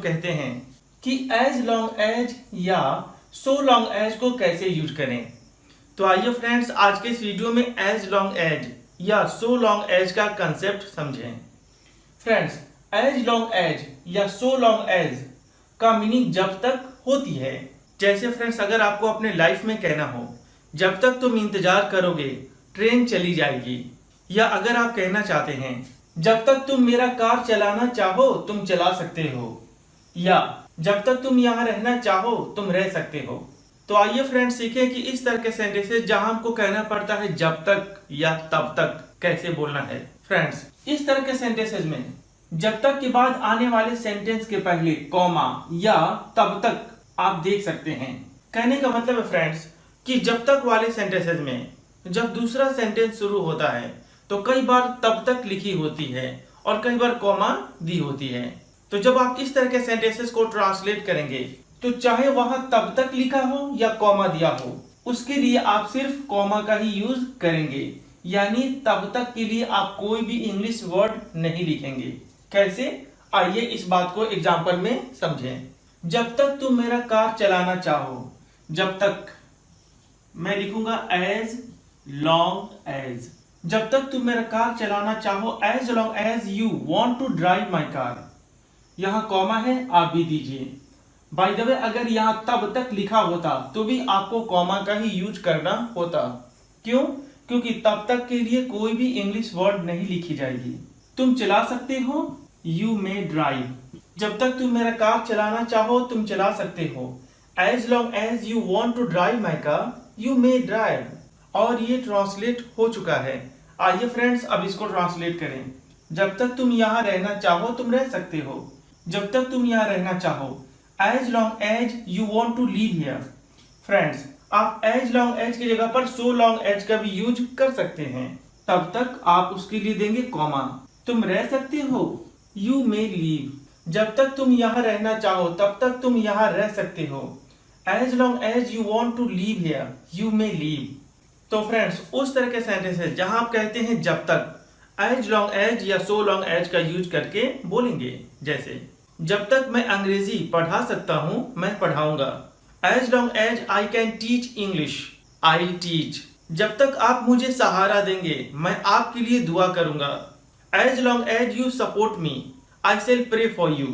कहते हैं कि एज लॉन्ग एज या सो लॉन्ग एज को कैसे यूज करें। तो आइए फ्रेंड्स, आज के इस वीडियो में एज लॉन्ग एज या सो लॉन्ग एज का कंसेप्ट समझें। फ्रेंड्स, एज लॉन्ग एज या सो लॉन्ग एज का मीनिंग जब तक होती है। जैसे फ्रेंड्स, अगर आपको अपने लाइफ में कहना हो जब तक तुम इंतजार करोगे ट्रेन चली जाएगी, या अगर आप कहना चाहते हैं जब तक तुम मेरा कार चलाना चाहो तुम चला सकते हो, या जब तक तुम यहाँ रहना चाहो तुम रह सकते हो। तो आइए फ्रेंड्स सीखें कि इस तरह के सेंटेंसेस जहां हमको कहना पड़ता है जब तक या तब तक कैसे बोलना है। फ्रेंड्स, इस तरह के सेंटेंसेस में जब तक के बाद आने वाले सेंटेंस के पहले कॉमा या तब तक आप देख सकते हैं। कहने का मतलब है फ्रेंड्स कि जब तक वाले सेंटेंसेस में जब दूसरा सेंटेंस शुरू होता है तो कई बार तब तक लिखी होती है और कई बार कॉमा दी होती है। तो जब आप इस तरह के सेंटेंसेस को ट्रांसलेट करेंगे तो चाहे वहां तब तक लिखा हो या कॉमा दिया हो, उसके लिए आप सिर्फ कॉमा का ही यूज करेंगे, यानी तब तक के लिए आप कोई भी इंग्लिश वर्ड नहीं लिखेंगे। कैसे, आइए इस बात को एग्जाम्पल में समझें। जब तक तुम मेरा कार चलाना चाहो, जब तक मैं लिखूंगा एज लॉन्ग एज। जब तक तुम मेरा कार चलाना चाहो as long as you want to drive my car. यहाँ कॉमा है, आप भी दीजिए। बाय द वे, अगर यहाँ तब तक लिखा होता तो भी आपको कॉमा का ही यूज करना होता। क्यों? क्योंकि तब तक के लिए कोई भी इंग्लिश वर्ड नहीं लिखी जाएगी। तुम चला सकते हो, यू मे ड्राइव। जब तक तुम मेरा कार चलाना चाहो तुम चला सकते हो। As long as you want to drive my car you may drive. और ये ट्रांसलेट हो चुका है। आइए फ्रेंड्स, अब इसको ट्रांसलेट करें। जब तक तुम यहाँ रहना चाहो तुम रह सकते हो। जब तक तुम यहाँ रहना चाहो, as long as you want to live here. Friends, आप एज लॉन्ग एज की जगह पर सो लॉन्ग एज का भी यूज कर सकते हैं। तब तक आप उसके लिए देंगे कॉमा। तुम रह सकते हो, यू मे लीव। जब तक तुम यहाँ रहना चाहो तब तक तुम यहाँ रह सकते हो। As long as you want to live here you may live. तो फ्रेंड्स, उस तरह के सेंटेंसेस जहां आप कहते हैं जब तक, एज लॉन्ग एज या सो लॉन्ग एज का यूज करके बोलेंगे। जैसे, जब तक मैं अंग्रेजी पढ़ा सकता हूं मैं पढ़ाऊंगा। As long as I can teach English I teach. जब तक आप मुझे सहारा देंगे मैं आपके लिए दुआ करूंगा। As long as you support me I shall pray for you.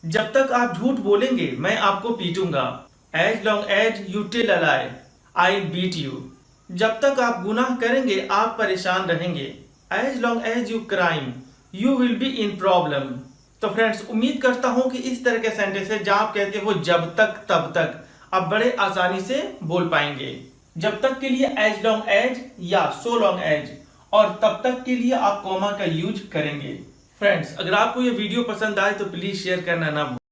जब तक आप झूठ बोलेंगे मैं आपको पीटूंगा। As long as you tell a lie I beat you. जब तक आप गुनाह करेंगे आप परेशान रहेंगे। As long as you crime you will be in problem. तो फ्रेंड्स, उम्मीद करता हूं कि इस तरह के सेंटेंस है जहां आप कहते हो जब तक तब तक, आप बड़े आसानी से बोल पाएंगे। जब तक के लिए एज लॉन्ग एज या सो लॉन्ग एज, और तब तक के लिए आप कॉमा का यूज करेंगे। फ्रेंड्स, अगर आपको ये वीडियो पसंद आए तो प्लीज शेयर करना ना भूलें।